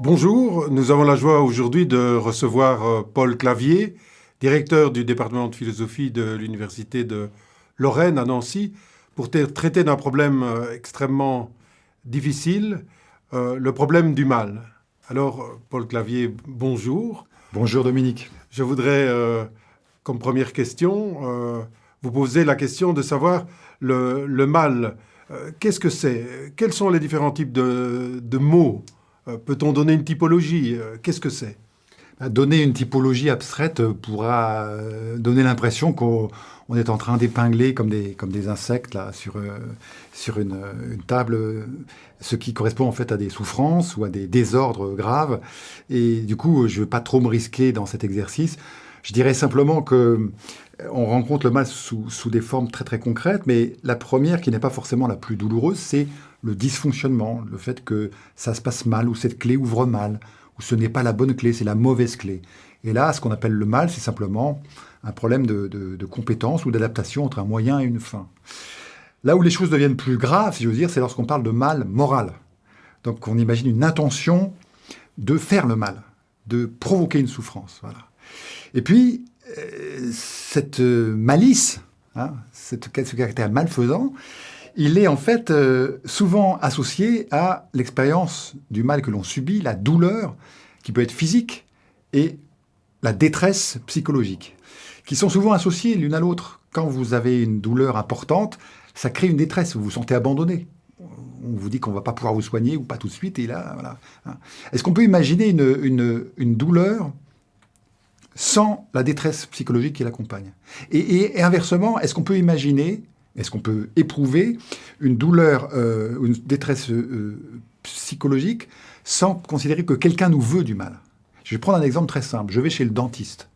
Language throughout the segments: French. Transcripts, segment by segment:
Bonjour, nous avons la joie aujourd'hui de recevoir Paul Clavier, directeur du département de philosophie de l'Université de Lorraine à Nancy, pour traiter d'un problème extrêmement difficile, le problème du mal. Alors, Paul Clavier, bonjour. Bonjour Dominique. Je voudrais, comme première question, vous poser la question de savoir le mal. Qu'est-ce que c'est? Quels sont les différents types de mots? Peut-on donner une typologie? Qu'est-ce que c'est? Donner une typologie abstraite pourra donner l'impression qu'on est en train d'épingler comme des insectes là, sur une table, ce qui correspond en fait à des souffrances ou à des désordres graves. Et du coup, je ne veux pas trop me risquer dans cet exercice. Je dirais simplement que on rencontre le mal sous des formes très très concrètes, mais la première, qui n'est pas forcément la plus douloureuse, c'est le dysfonctionnement, le fait que ça se passe mal, ou cette clé ouvre mal, ou ce n'est pas la bonne clé, c'est la mauvaise clé. Et là, ce qu'on appelle le mal, c'est simplement un problème de compétence ou d'adaptation entre un moyen et une fin. Là où les choses deviennent plus graves, si je veux dire, c'est lorsqu'on parle de mal moral. Donc on imagine une intention de faire le mal, de provoquer une souffrance. Voilà. Et puis, cette malice, ce caractère malfaisant, il est en fait souvent associé à l'expérience du mal que l'on subit, la douleur qui peut être physique et la détresse psychologique, qui sont souvent associées l'une à l'autre. Quand vous avez une douleur importante, ça crée une détresse, vous vous sentez abandonné. On vous dit qu'on ne va pas pouvoir vous soigner ou pas tout de suite, et là, voilà. Est-ce qu'on peut imaginer une douleur sans la détresse psychologique qui l'accompagne? Et inversement, est-ce qu'on peut éprouver une douleur, une détresse psychologique sans considérer que quelqu'un nous veut du mal? Je vais prendre un exemple très simple. Je vais chez le dentiste.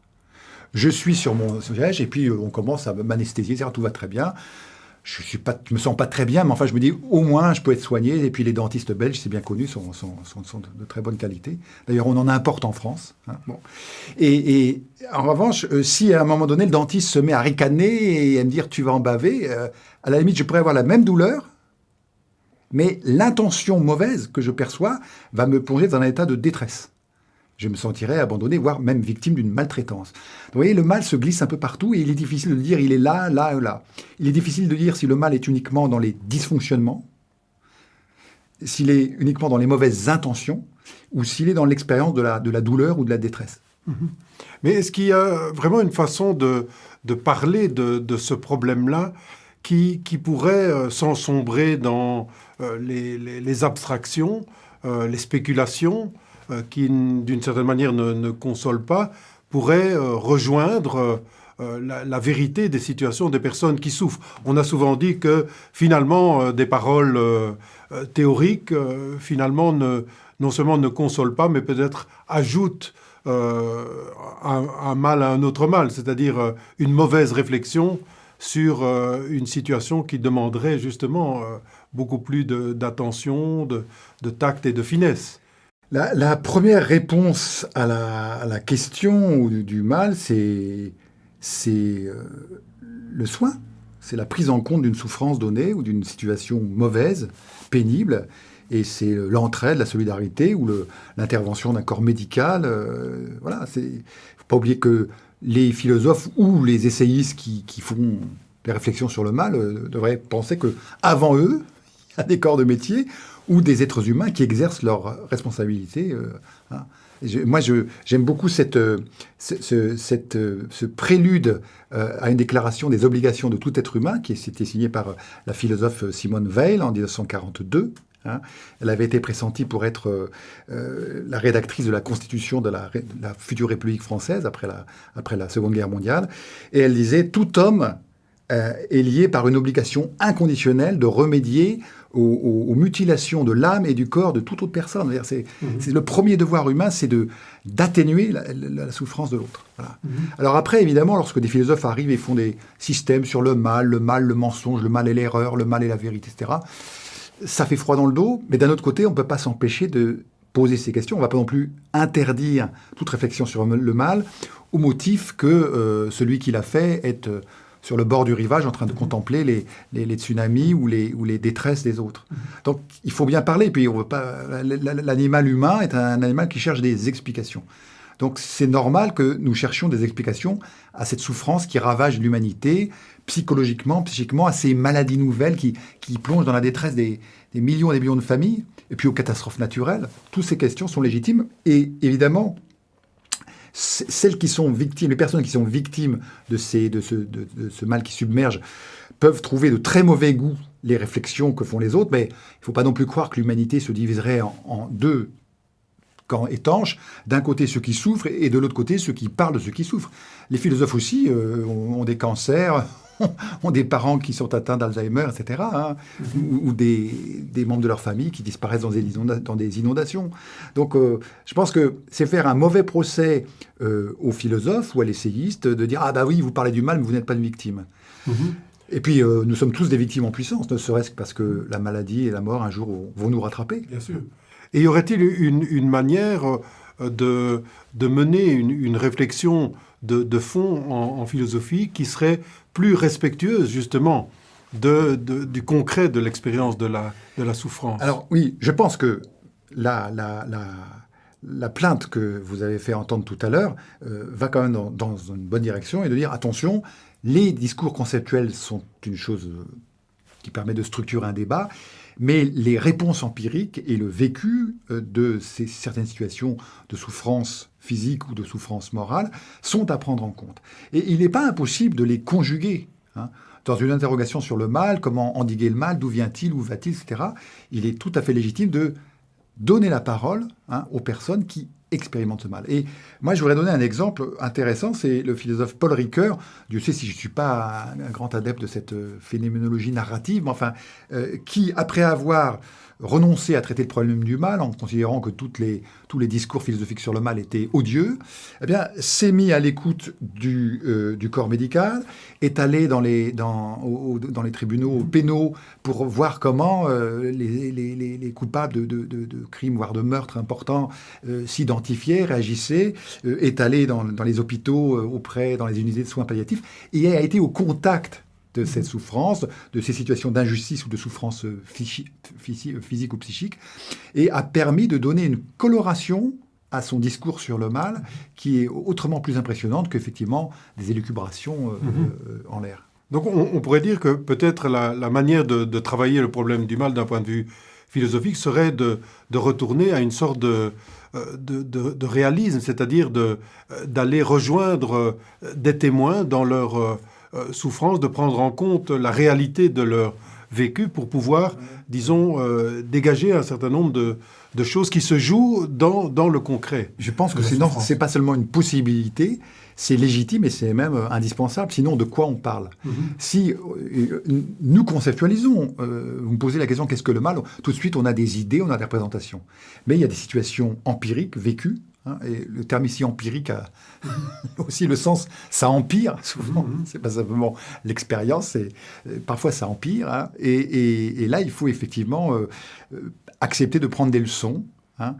Je suis sur mon siège et puis on commence à m'anesthésier, tout va très bien. Je me sens pas très bien, mais enfin je me dis au moins je peux être soigné. Et puis les dentistes belges, c'est bien connu, sont de très bonne qualité. D'ailleurs, on en importe en France. Bon. Et en revanche, si à un moment donné le dentiste se met à ricaner et à me dire tu vas en baver, à la limite je pourrais avoir la même douleur, mais l'intention mauvaise que je perçois va me plonger dans un état de détresse. Je me sentirais abandonné, voire même victime d'une maltraitance. Donc, vous voyez, le mal se glisse un peu partout et il est difficile de dire il est là, là ou là. Il est difficile de dire si le mal est uniquement dans les dysfonctionnements, s'il est uniquement dans les mauvaises intentions, ou s'il est dans l'expérience de la douleur ou de la détresse. Mais est-ce qu'il y a vraiment une façon de parler de ce problème-là qui pourrait, sans sombrer dans les abstractions, les spéculations, qui, d'une certaine manière, ne consolent pas, pourrait rejoindre la vérité des situations des personnes qui souffrent? On a souvent dit que, finalement, des paroles théoriques, finalement, non seulement ne consolent pas, mais peut-être ajoutent un mal à un autre mal, c'est-à-dire une mauvaise réflexion sur une situation qui demanderait justement beaucoup plus d'attention, de tact et de finesse. La première réponse à la question du mal, c'est le soin. C'est la prise en compte d'une souffrance donnée ou d'une situation mauvaise, pénible. Et c'est l'entraide, la solidarité ou l'intervention d'un corps médical. Voilà, il ne faut pas oublier que les philosophes ou les essayistes qui font des réflexions sur le mal devraient penser qu'avant eux, il y a des corps de métier ou des êtres humains qui exercent leurs responsabilités. Moi, j'aime beaucoup ce prélude à une déclaration des obligations de tout être humain, qui était signée par la philosophe Simone Weil en 1942. Elle avait été pressentie pour être la rédactrice de la Constitution de la future République française après la Seconde Guerre mondiale. Et elle disait « Tout homme est lié par une obligation inconditionnelle de remédier aux mutilations de l'âme et du corps de toute autre personne. » C'est le premier devoir humain, c'est d'atténuer la souffrance de l'autre. Voilà. Alors après, évidemment, lorsque des philosophes arrivent et font des systèmes sur le mal, le mensonge, le mal et l'erreur, le mal et la vérité, etc., ça fait froid dans le dos, mais d'un autre côté, on ne peut pas s'empêcher de poser ces questions. On ne va pas non plus interdire toute réflexion sur le mal au motif que celui qui l'a fait est sur le bord du rivage en train de contempler les tsunamis ou les détresses des autres. Donc il faut bien parler. Puis on veut pas, l'animal humain est un animal qui cherche des explications. Donc c'est normal que nous cherchions des explications à cette souffrance qui ravage l'humanité, psychologiquement, psychiquement, à ces maladies nouvelles qui plongent dans la détresse des millions et des millions de familles, et puis aux catastrophes naturelles. Toutes ces questions sont légitimes. Et évidemment, celles qui sont victimes, les personnes qui sont victimes de ce mal qui submerge, peuvent trouver de très mauvais goût les réflexions que font les autres, mais il ne faut pas non plus croire que l'humanité se diviserait en deux camps étanches, d'un côté ceux qui souffrent et de l'autre côté ceux qui parlent de ceux qui souffrent. Les philosophes aussi ont des cancers, ont des parents qui sont atteints d'Alzheimer, etc., hein, ou des membres de leur famille qui disparaissent dans des inondations. Donc je pense que c'est faire un mauvais procès aux philosophes ou à l'essayiste de dire « Ah bah oui, vous parlez du mal, mais vous n'êtes pas une victime ». Et puis, nous sommes tous des victimes en puissance, ne serait-ce que parce que la maladie et la mort, un jour, vont nous rattraper. Bien sûr. Et y aurait-il une manière de mener une réflexion de fond en philosophie qui serait plus respectueuse, justement, du concret de l'expérience de la souffrance? Alors oui, je pense que la plainte que vous avez fait entendre tout à l'heure va quand même dans une bonne direction, et de dire, attention, les discours conceptuels sont une chose qui permet de structurer un débat, mais les réponses empiriques et le vécu de certaines situations de souffrance physique ou de souffrance morale sont à prendre en compte. Et il n'est pas impossible de les conjuguer. Hein. Dans une interrogation sur le mal, comment endiguer le mal, d'où vient-il, où va-t-il, etc., il est tout à fait légitime de donner la parole aux personnes qui expérimentent ce mal. Et moi, je voudrais donner un exemple intéressant, c'est le philosophe Paul Ricoeur. Dieu sait si je ne suis pas un grand adepte de cette phénoménologie narrative, mais enfin, qui, après avoir renoncé à traiter le problème du mal, en considérant que tous les discours philosophiques sur le mal étaient odieux, eh bien, s'est mis à l'écoute du corps médical, est allé dans les tribunaux pénaux pour voir comment les coupables de crimes, voire de meurtres importants, s'identifiaient, réagissaient, est allé dans les hôpitaux, dans les unités de soins palliatifs, et a été au contact de cette souffrance, de ces situations d'injustice ou de souffrance physique ou psychique, et a permis de donner une coloration à son discours sur le mal qui est autrement plus impressionnante qu'effectivement des élucubrations en l'air. Donc on pourrait dire que peut-être la manière de travailler le problème du mal d'un point de vue philosophique serait de retourner à une sorte de réalisme, c'est-à-dire d'aller rejoindre des témoins dans leur souffrance, de prendre en compte la réalité de leur vécu pour pouvoir, disons, dégager un certain nombre de choses qui se jouent dans le concret. Je pense que c'est pas seulement une possibilité, c'est légitime et c'est même indispensable. Sinon, de quoi on parle? Si nous conceptualisons, vous me posez la question, qu'est-ce que le mal? Tout de suite, on a des idées, on a des représentations. Mais il y a des situations empiriques, vécues, hein, et le terme ici empirique a aussi le sens, ça empire souvent. C'est pas simplement l'expérience, parfois ça empire. Hein, et là, il faut effectivement accepter de prendre des leçons. Hein,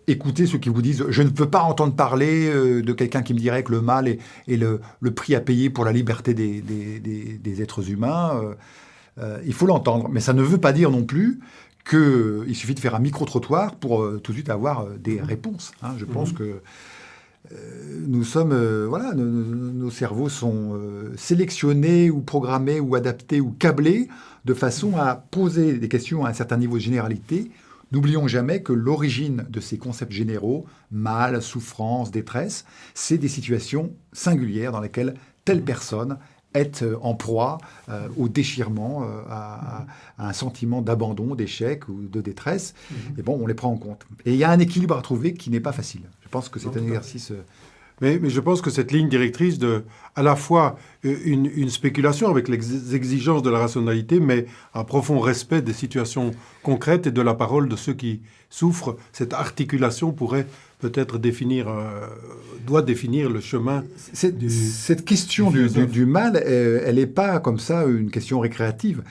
écoutez ceux qui vous disent je ne peux pas entendre parler de quelqu'un qui me dirait que le mal est le prix à payer pour la liberté des êtres humains. Il faut l'entendre, mais ça ne veut pas dire non plus qu'il suffit de faire un micro-trottoir pour tout de suite avoir des réponses. Hein. Je pense que nous sommes, nos cerveaux sont sélectionnés ou programmés ou adaptés ou câblés de façon à poser des questions à un certain niveau de généralité. N'oublions jamais que l'origine de ces concepts généraux, mal, souffrance, détresse, c'est des situations singulières dans lesquelles telle personne est en proie au déchirement, à un sentiment d'abandon, d'échec ou de détresse. Et bon, on les prend en compte. Et il y a un équilibre à trouver qui n'est pas facile. Je pense que c'est un exercice... Mais je pense que cette ligne directrice à la fois une spéculation avec les exigences de la rationalité, mais un profond respect des situations concrètes et de la parole de ceux qui souffrent, cette articulation pourrait peut-être doit définir le chemin. Cette question du mal, elle n'est pas comme ça une question récréative.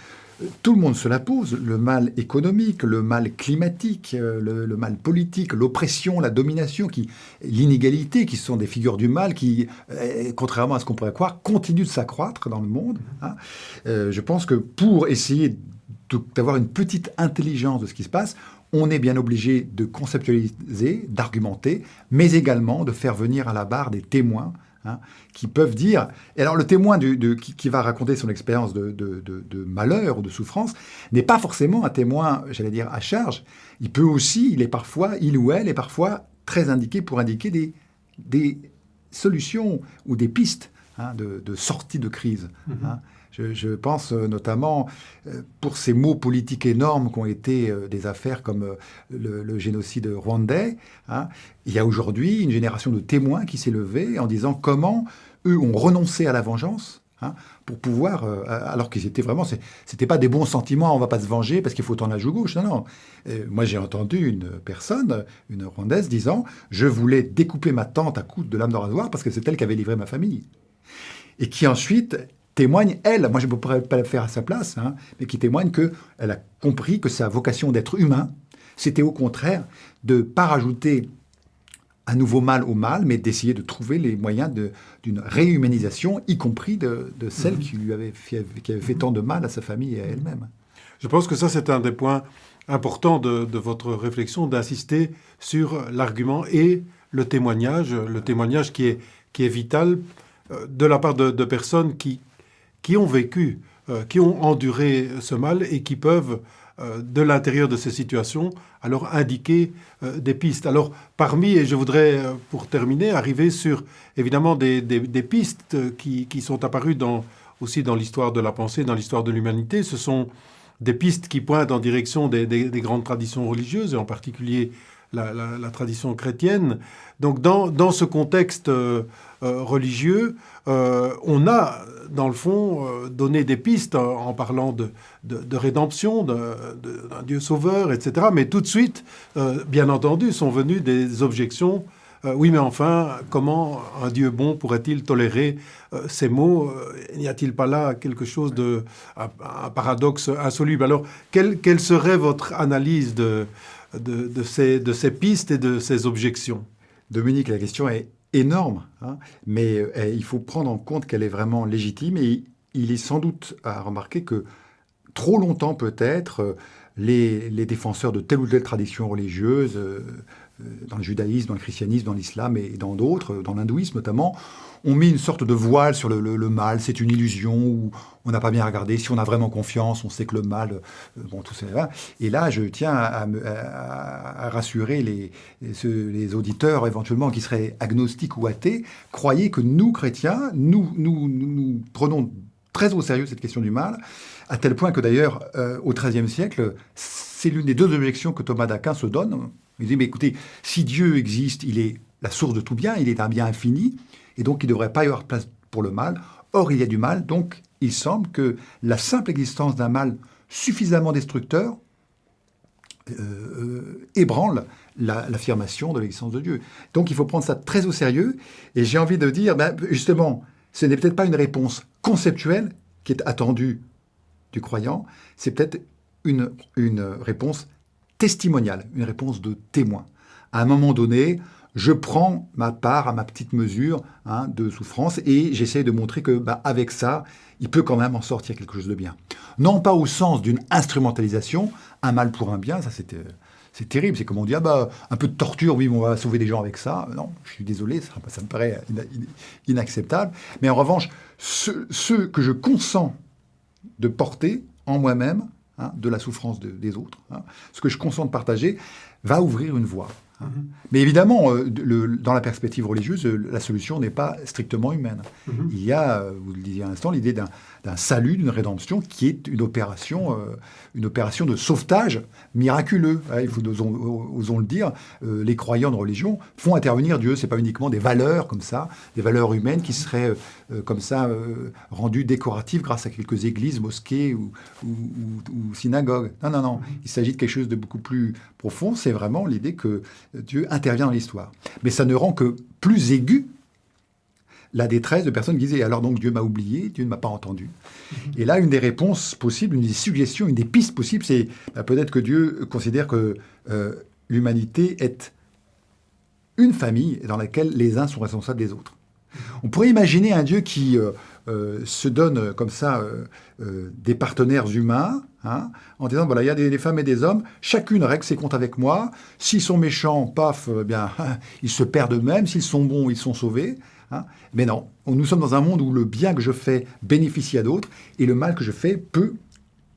tout le monde se la pose, le mal économique, le mal climatique, le mal politique, l'oppression, la domination, l'inégalité, qui sont des figures du mal qui, contrairement à ce qu'on pourrait croire, continuent de s'accroître dans le monde. Hein. Je pense que pour essayer d'avoir une petite intelligence de ce qui se passe, on est bien obligé de conceptualiser, d'argumenter, mais également de faire venir à la barre des témoins, hein, qui peuvent dire... Et alors le témoin qui va raconter son expérience de malheur ou de souffrance n'est pas forcément un témoin, j'allais dire, à charge. Il ou elle est parfois très indiqué pour indiquer des solutions ou des pistes, hein, de sortie de crise. Hein. Je pense notamment pour ces mots politiques énormes qui ont été des affaires comme le génocide rwandais. Hein, il y a aujourd'hui une génération de témoins qui s'est levée en disant comment eux ont renoncé à la vengeance, hein, pour pouvoir, alors qu'ils étaient vraiment, c'était pas des bons sentiments, on va pas se venger parce qu'il faut tendre la joue gauche. Non, non. Moi j'ai entendu une personne, une Rwandaise, disant je voulais découper ma tante à coups de lame de rasoir parce que c'est elle qui avait livré ma famille. Et qui ensuite témoigne, elle, moi je ne pourrais pas le faire à sa place, hein, mais qui témoigne qu'elle a compris que sa vocation d'être humain, c'était au contraire de ne pas rajouter un nouveau mal au mal, mais d'essayer de trouver les moyens d'une réhumanisation, y compris de celle qui avait fait tant de mal à sa famille et à elle-même. Je pense que ça, c'est un des points importants de votre réflexion, d'insister sur l'argument et le témoignage qui est vital de la part de personnes qui ont vécu, qui ont enduré ce mal et qui peuvent, de l'intérieur de ces situations, alors indiquer des pistes. Alors, et je voudrais, pour terminer, arriver sur, évidemment, des pistes qui sont apparues aussi dans l'histoire de la pensée, dans l'histoire de l'humanité. Ce sont des pistes qui pointent en direction des grandes traditions religieuses, et en particulier la tradition chrétienne. Donc, dans ce contexte religieux, on a, dans le fond, donné des pistes en parlant de rédemption, d'un Dieu sauveur, etc. Mais tout de suite, bien entendu, sont venues des objections. Oui, mais enfin, comment un Dieu bon pourrait-il tolérer ces maux? N'y a-t-il pas là quelque chose un paradoxe insoluble? Alors, quelle serait votre analyse de ces pistes et de ces objections? Dominique, la question est énorme, hein, mais il faut prendre en compte qu'elle est vraiment légitime, et il est sans doute à remarquer que trop longtemps peut-être, les défenseurs de telle ou telle tradition religieuse, dans le judaïsme, dans le christianisme, dans l'islam et dans d'autres, dans l'hindouisme notamment, ont mis une sorte de voile sur le mal. C'est une illusion où on n'a pas bien regardé. Si on a vraiment confiance, on sait que le mal, tout ça. Et là, je tiens à rassurer les auditeurs éventuellement qui seraient agnostiques ou athées. Croyez que nous, chrétiens, nous prenons très au sérieux cette question du mal, à tel point que d'ailleurs, au XIIIe siècle, c'est l'une des deux objections que Thomas d'Aquin se donne. Il dit, mais écoutez, si Dieu existe, il est la source de tout bien, il est un bien infini, et donc il ne devrait pas y avoir place pour le mal. Or, il y a du mal, donc il semble que la simple existence d'un mal suffisamment destructeur ébranle l'affirmation de l'existence de Dieu. Donc il faut prendre ça très au sérieux, et j'ai envie de dire, justement, ce n'est peut-être pas une réponse conceptuelle qui est attendue du croyant, c'est peut-être une réponse testimoniale, une réponse de témoin. À un moment donné, je prends ma part à ma petite mesure, hein, de souffrance, et j'essaie de montrer que, avec ça, il peut quand même en sortir quelque chose de bien. Non pas au sens d'une instrumentalisation, un mal pour un bien, ça c'est terrible, c'est comme on dit, un peu de torture, oui, mais on va sauver des gens avec ça. Non, je suis désolé, ça me paraît inacceptable. Mais en revanche, ce que je consens de porter en moi-même, hein, de la souffrance des autres, hein, ce que je consens de partager, va ouvrir une voie. Hein. Mm-hmm. Mais évidemment, dans la perspective religieuse, la solution n'est pas strictement humaine. Mm-hmm. Il y a, vous le disiez à l'instant, l'idée d'un salut, d'une rédemption, qui est une opération de sauvetage miraculeux. Hein, osons le dire, les croyants de religion font intervenir Dieu. Ce n'est pas uniquement des valeurs comme ça, des valeurs humaines qui seraient comme ça rendues décoratives grâce à quelques églises, mosquées ou synagogues. Non, non, non. Il s'agit de quelque chose de beaucoup plus profond. C'est vraiment l'idée que Dieu intervient dans l'histoire. Mais ça ne rend que plus aigu la détresse de personnes qui disaient « alors donc Dieu m'a oublié, Dieu ne m'a pas entendu ». Et là, une des réponses possibles, une des suggestions, une des pistes possibles, c'est peut-être que Dieu considère que l'humanité est une famille dans laquelle les uns sont responsables des autres. On pourrait imaginer un Dieu qui se donne comme ça des partenaires humains, hein, en disant, voilà, il y a des femmes et des hommes, chacune règle ses comptes avec moi, s'ils sont méchants, paf, bien, ils se perdent eux-mêmes, s'ils sont bons, ils sont sauvés. Hein. Mais non, nous sommes dans un monde où le bien que je fais bénéficie à d'autres, et le mal que je fais peut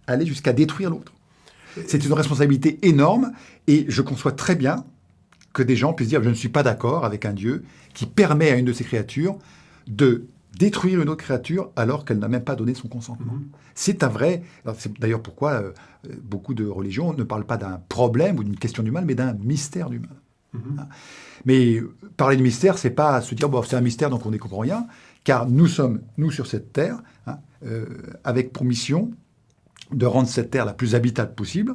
aller jusqu'à détruire l'autre. C'est une responsabilité énorme, et je conçois très bien que des gens puissent dire « je ne suis pas d'accord avec un Dieu qui permet à une de ses créatures de détruire une autre créature alors qu'elle n'a même pas donné son consentement. C'est un vrai... C'est d'ailleurs pourquoi beaucoup de religions ne parlent pas d'un problème ou d'une question du mal, mais d'un mystère du mal. Hein. Mais parler de mystère, c'est pas se dire bon, c'est un mystère donc on n'y comprend rien, car nous sommes, nous, sur cette terre, hein, avec pour mission de rendre cette terre la plus habitable possible,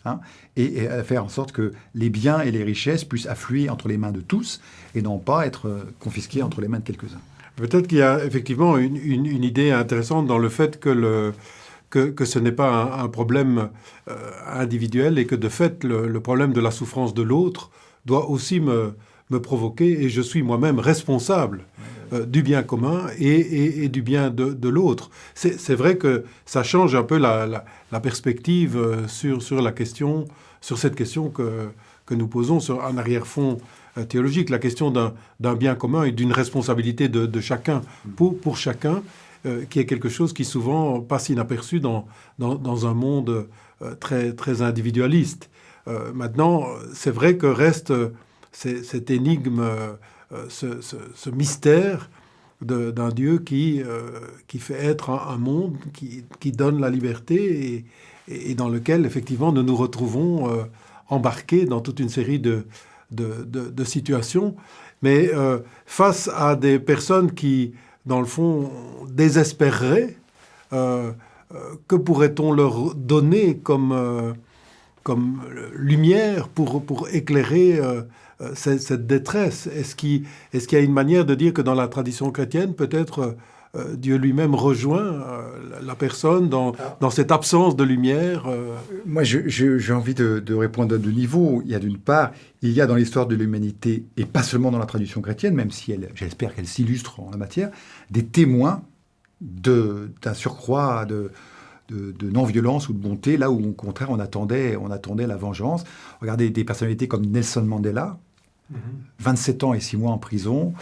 hein, et faire en sorte que les biens et les richesses puissent affluer entre les mains de tous et non pas être confisqués entre les mains de quelques-uns. Peut-être qu'il y a effectivement une idée intéressante dans le fait que ce n'est pas un problème individuel et que de fait le problème de la souffrance de l'autre doit aussi me provoquer et je suis moi-même responsable du bien commun et du bien de l'autre. C'est vrai que ça change un peu la perspective sur la question, sur cette question que nous posons sur un arrière-fond théologique, la question d'un bien commun et d'une responsabilité de chacun pour chacun, qui est quelque chose qui souvent passe inaperçu dans un monde très, très individualiste. Maintenant, c'est vrai que reste cette énigme, ce mystère d'un Dieu qui fait être un monde qui donne la liberté et dans lequel, effectivement, nous nous retrouvons embarqués dans toute une série de situations. Mais face à des personnes qui, dans le fond, désespéreraient, que pourrait-on leur donner comme lumière pour éclairer cette détresse? Est-ce qu'il y a une manière de dire que dans la tradition chrétienne, peut-être Dieu lui-même rejoint la personne dans cette absence de lumière Moi, j'ai envie de répondre à deux niveaux. Il y a d'une part, il y a dans l'histoire de l'humanité, et pas seulement dans la tradition chrétienne, même si j'espère qu'elle s'illustre en la matière, des témoins d'un surcroît de non-violence ou de bonté, là où au contraire on attendait la vengeance. Regardez des personnalités comme Nelson Mandela, 27 ans et 6 mois en prison,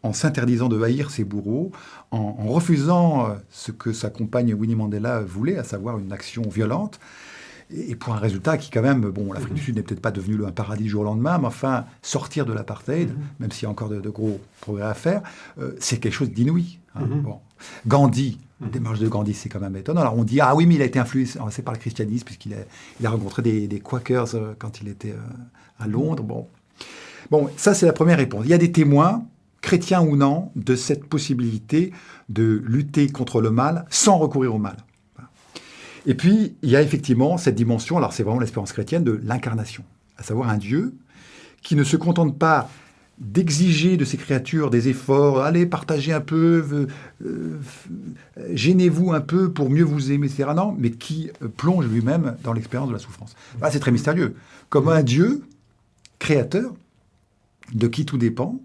en s'interdisant de haïr ses bourreaux, en refusant ce que sa compagne Winnie Mandela voulait, à savoir une action violente, et pour un résultat qui quand même, bon, l'Afrique du Sud n'est peut-être pas devenue un paradis du jour au lendemain, mais enfin, sortir de l'apartheid, même s'il y a encore de gros progrès à faire, c'est quelque chose d'inouï. Hein. Bon. Gandhi, la démarche de Gandhi, c'est quand même étonnant. Alors on dit, ah oui, mais il a été influencé par le christianisme, puisqu'il a rencontré des Quakers quand il était à Londres. Bon, ça c'est la première réponse. Il y a des témoins, chrétiens ou non, de cette possibilité de lutter contre le mal sans recourir au mal. Et puis, il y a effectivement cette dimension, alors c'est vraiment l'espérance chrétienne, de l'incarnation, à savoir un Dieu qui ne se contente pas d'exiger de ses créatures des efforts, allez, partagez un peu, gênez-vous un peu pour mieux vous aimer, etc. Non, mais qui plonge lui-même dans l'expérience de la souffrance. Là, c'est très mystérieux. Comme un Dieu créateur, de qui tout dépend,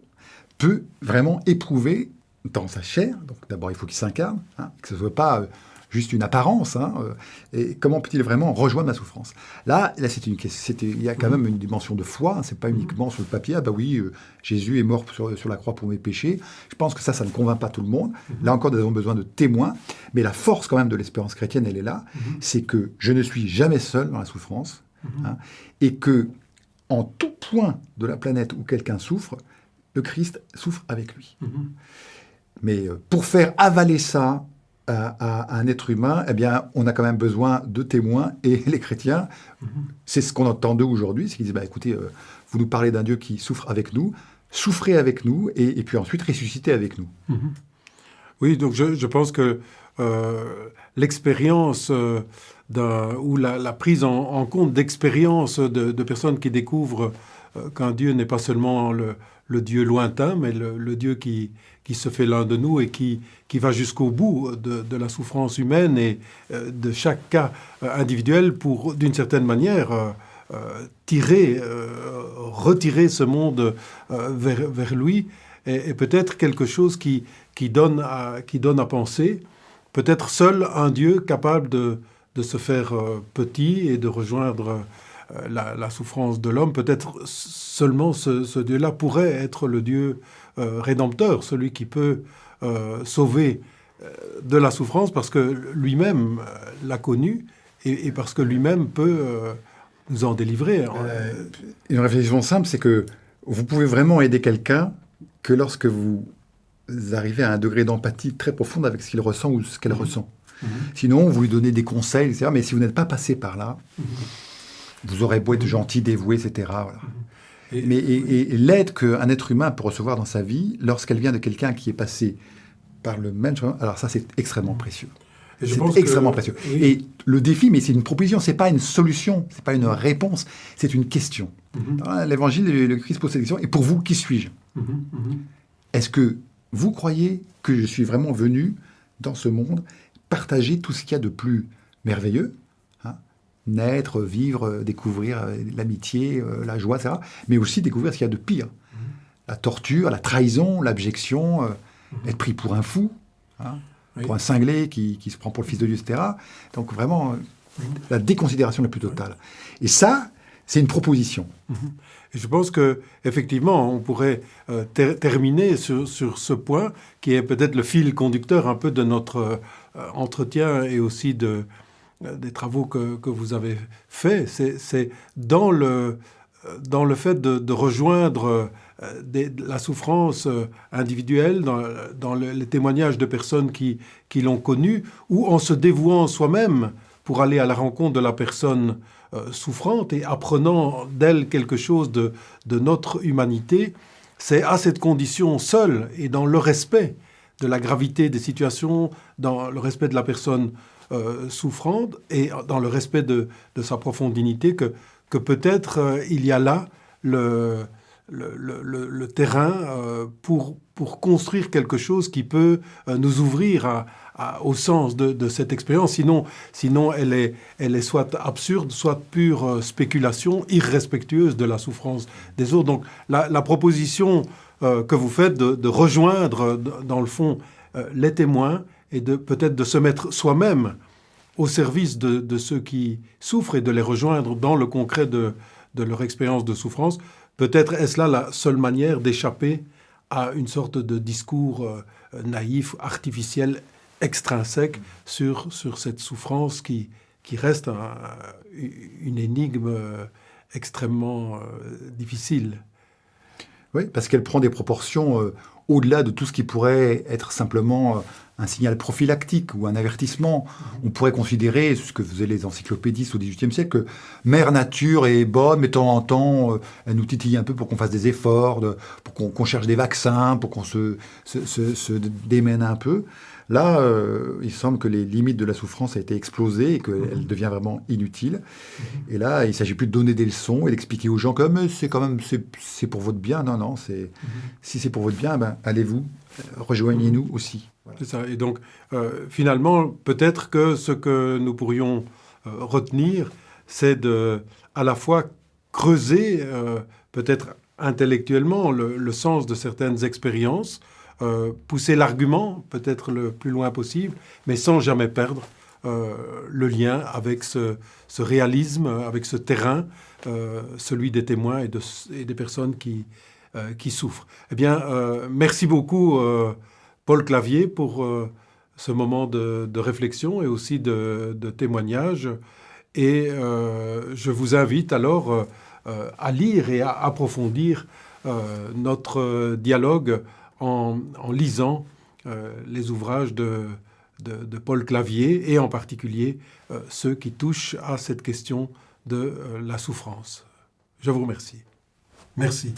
peut vraiment éprouver dans sa chair, donc d'abord il faut qu'il s'incarne, hein, que ce ne soit pas juste une apparence, hein, et comment peut-il vraiment rejoindre la souffrance? Là il y a quand même une dimension de foi, hein, c'est pas uniquement sur le papier, ah bah oui, Jésus est mort sur la croix pour mes péchés. Je pense que ça ne convainc pas tout le monde. Là encore, nous avons besoin de témoins, mais la force quand même de l'espérance chrétienne, elle est là, c'est que je ne suis jamais seul dans la souffrance, hein, et que en tout point de la planète où quelqu'un souffre, le Christ souffre avec lui. Mais pour faire avaler ça à un être humain, eh bien, on a quand même besoin de témoins. Et les chrétiens, c'est ce qu'on entend d'eux aujourd'hui, c'est qu'ils disent, bah, écoutez, vous nous parlez d'un Dieu qui souffre avec nous, souffrez avec nous, et puis ensuite ressuscitez avec nous. Oui, donc je pense que l'expérience ou la prise en compte d'expériences de personnes qui découvrent qu'un Dieu n'est pas seulement le Dieu lointain, mais le Dieu qui se fait l'un de nous et qui va jusqu'au bout de la souffrance humaine et de chaque cas individuel pour, d'une certaine manière, retirer ce monde vers lui, et peut-être quelque chose qui donne à penser, peut-être seul un Dieu capable de se faire petit et de rejoindre la souffrance de l'homme. Peut-être seulement ce Dieu-là pourrait être le Dieu rédempteur, celui qui peut sauver de la souffrance parce que lui-même l'a connu et parce que lui-même peut nous en délivrer. Une réflexion simple, c'est que vous pouvez vraiment aider quelqu'un que lorsque vous arrivez à un degré d'empathie très profonde avec ce qu'il ressent ou ce qu'elle ressent. Sinon, vous lui donnez des conseils, etc. Mais si vous n'êtes pas passé par là, vous aurez beau être gentil, dévoué, etc. Voilà. Et l'aide qu'un être humain peut recevoir dans sa vie, lorsqu'elle vient de quelqu'un qui est passé par le même chemin, alors ça, c'est extrêmement précieux. C'est extrêmement précieux. Oui. Et le défi, mais c'est une proposition, c'est pas une solution, c'est pas une réponse, c'est une question. Dans l'Évangile, le Christ pose cette question. Et pour vous, qui suis-je ? Est-ce que vous croyez que je suis vraiment venu dans ce monde partager tout ce qu'il y a de plus merveilleux, naître, vivre, découvrir l'amitié, la joie, etc., mais aussi découvrir ce qu'il y a de pire. La torture, la trahison, l'abjection, être pris pour un fou, pour un cinglé qui se prend pour le fils de Dieu, etc. Donc vraiment, la déconsidération la plus totale. Et ça, c'est une proposition. Et je pense qu'effectivement, on pourrait terminer sur ce point, qui est peut-être le fil conducteur un peu de notre entretien et aussi des travaux que vous avez faits. C'est dans le fait de rejoindre la souffrance individuelle, dans les témoignages de personnes qui l'ont connue, ou en se dévouant soi-même pour aller à la rencontre de la personne souffrante et apprenant d'elle quelque chose de notre humanité. C'est à cette condition seule et dans le respect de la gravité des situations, dans le respect de la personne souffrante et dans le respect de sa profonde dignité que peut-être il y a là le terrain pour construire quelque chose qui peut nous ouvrir au sens de cette expérience. Sinon elle est soit absurde, soit pure spéculation, irrespectueuse de la souffrance des autres. Donc la proposition que vous faites de rejoindre, dans le fond, les témoins et peut-être de se mettre soi-même au service de ceux qui souffrent et de les rejoindre dans le concret de leur expérience de souffrance, peut-être est-ce là la seule manière d'échapper à une sorte de discours naïf, artificiel, extrinsèque sur cette souffrance qui reste une énigme extrêmement difficile. Oui, parce qu'elle prend des proportions au-delà de tout ce qui pourrait être simplement un signal prophylactique ou un avertissement. On pourrait considérer, ce que faisaient les encyclopédistes au XVIIIe siècle, que Mère Nature est bonne, mais de temps en temps, elle nous titille un peu pour qu'on fasse des efforts, pour qu'on cherche des vaccins, pour qu'on se démène un peu. Là, il semble que les limites de la souffrance ont été explosées et qu'elle devient vraiment inutile. Et là, il ne s'agit plus de donner des leçons et d'expliquer aux gens que c'est pour votre bien. Non, si c'est pour votre bien, allez-vous, rejoignez-nous aussi. Voilà. C'est ça. Et donc, finalement, peut-être que ce que nous pourrions retenir, c'est à la fois creuser, peut-être intellectuellement, le sens de certaines expériences, pousser l'argument peut-être le plus loin possible, mais sans jamais perdre le lien avec ce réalisme, avec ce terrain, celui des témoins et des personnes qui souffrent. Eh bien, merci beaucoup, Paul Clavier, pour ce moment de réflexion et aussi de témoignage. Et je vous invite alors à lire et à approfondir notre dialogue en lisant les ouvrages de Paul Clavier et en particulier ceux qui touchent à cette question de la souffrance. Je vous remercie. Merci.